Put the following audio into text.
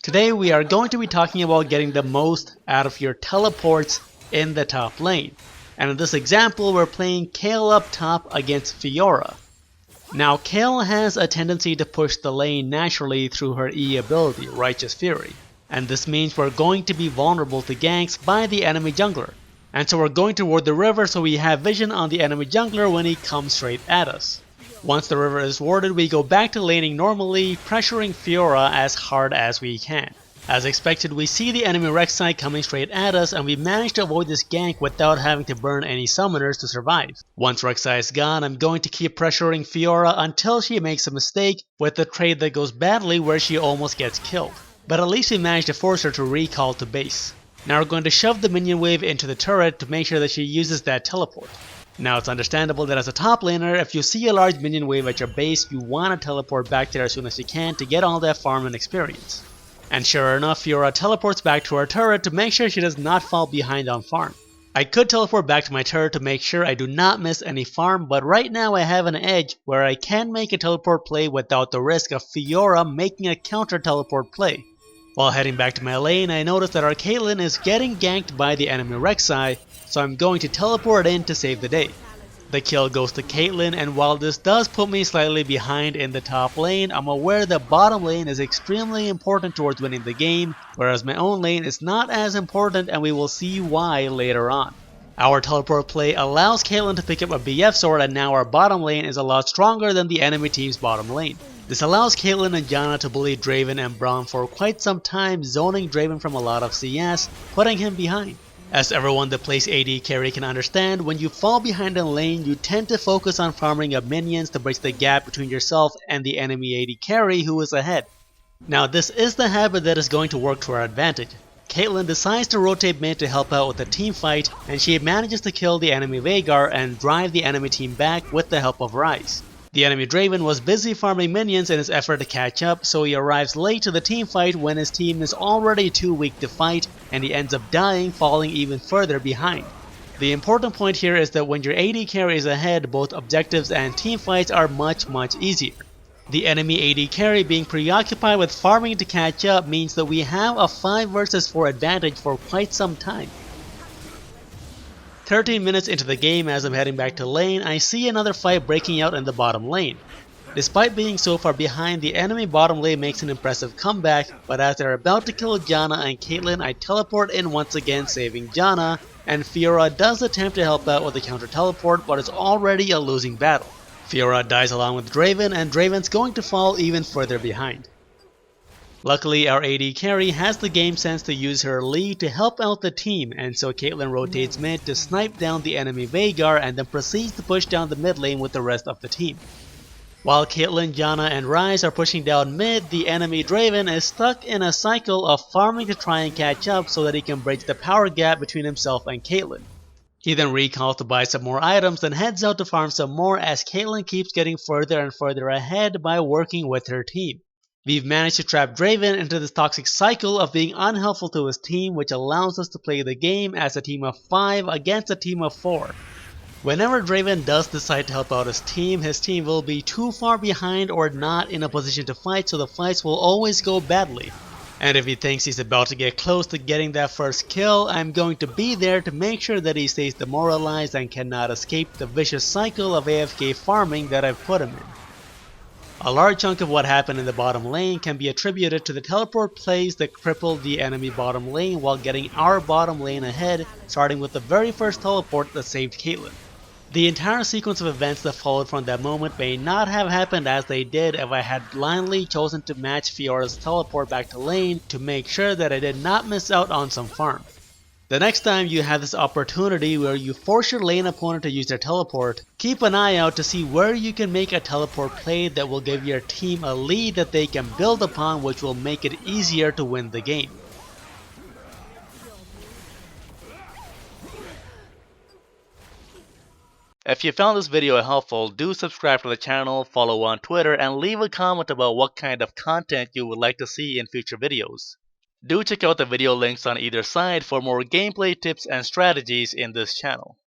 Today we are going to be talking about getting the most out of your teleports in the top lane. And in this example we're playing Kayle up top against Fiora. Now Kayle has a tendency to push the lane naturally through her E ability, Righteous Fury. And this means we're going to be vulnerable to ganks by the enemy jungler. And so we're going toward the river so we have vision on the enemy jungler when he comes straight at us. Once the river is warded, we go back to laning normally, pressuring Fiora as hard as we can. As expected, we see the enemy Rek'Sai coming straight at us and we manage to avoid this gank without having to burn any summoners to survive. Once Rek'Sai is gone, I'm going to keep pressuring Fiora until she makes a mistake with the trade that goes badly where she almost gets killed. But at least we managed to force her to recall to base. Now we're going to shove the minion wave into the turret to make sure that she uses that teleport. Now it's understandable that as a top laner, if you see a large minion wave at your base, you want to teleport back there as soon as you can to get all that farm and experience. And sure enough, Fiora teleports back to her turret to make sure she does not fall behind on farm. I could teleport back to my turret to make sure I do not miss any farm, but right now I have an edge where I can make a teleport play without the risk of Fiora making a counter teleport play. While heading back to my lane, I notice that our Caitlyn is getting ganked by the enemy Rek'Sai, so I'm going to teleport in to save the day. The kill goes to Caitlyn, and while this does put me slightly behind in the top lane, I'm aware that bottom lane is extremely important towards winning the game, whereas my own lane is not as important, and we will see why later on. Our teleport play allows Caitlyn to pick up a BF sword, and now our bottom lane is a lot stronger than the enemy team's bottom lane. This allows Caitlyn and Janna to bully Draven and Braum for quite some time, zoning Draven from a lot of CS, putting him behind. As everyone that plays AD carry can understand, when you fall behind in lane, you tend to focus on farming up minions to bridge the gap between yourself and the enemy AD carry who is ahead. Now this is the habit that is going to work to our advantage. Caitlyn decides to rotate mid to help out with the team fight, and she manages to kill the enemy Veigar and drive the enemy team back with the help of Ryze. The enemy Draven was busy farming minions in his effort to catch up, so he arrives late to the team fight when his team is already too weak to fight, and he ends up dying, falling even further behind. The important point here is that when your AD carry is ahead, both objectives and team fights are much easier. The enemy AD carry being preoccupied with farming to catch up means that we have a 5 versus 4 advantage for quite some time. 13 minutes into the game, as I'm heading back to lane, I see another fight breaking out in the bottom lane. Despite being so far behind, the enemy bottom lane makes an impressive comeback, but as they're about to kill Janna and Caitlyn, I teleport in once again, saving Janna, and Fiora does attempt to help out with the counter teleport, but it's already a losing battle. Fiora dies along with Draven, and Draven's going to fall even further behind. Luckily, our AD carry has the game sense to use her lead to help out the team, and so Caitlyn rotates mid to snipe down the enemy Veigar and then proceeds to push down the mid lane with the rest of the team. While Caitlyn, Janna, and Ryze are pushing down mid, the enemy Draven is stuck in a cycle of farming to try and catch up so that he can bridge the power gap between himself and Caitlyn. He then recalls to buy some more items and heads out to farm some more as Caitlyn keeps getting further and further ahead by working with her team. We've managed to trap Draven into this toxic cycle of being unhelpful to his team, which allows us to play the game as a team of 5 against a team of 4. Whenever Draven does decide to help out his team will be too far behind or not in a position to fight, so the fights will always go badly. And if he thinks he's about to get close to getting that first kill, I'm going to be there to make sure that he stays demoralized and cannot escape the vicious cycle of AFK farming that I've put him in. A large chunk of what happened in the bottom lane can be attributed to the teleport plays that crippled the enemy bottom lane while getting our bottom lane ahead, starting with the very first teleport that saved Caitlyn. The entire sequence of events that followed from that moment may not have happened as they did if I had blindly chosen to match Fiora's teleport back to lane to make sure that I did not miss out on some farm. The next time you have this opportunity where you force your lane opponent to use their teleport, keep an eye out to see where you can make a teleport play that will give your team a lead that they can build upon, which will make it easier to win the game. If you found this video helpful, do subscribe to the channel, follow on Twitter, and leave a comment about what kind of content you would like to see in future videos. Do check out the video links on either side for more gameplay tips and strategies in this channel.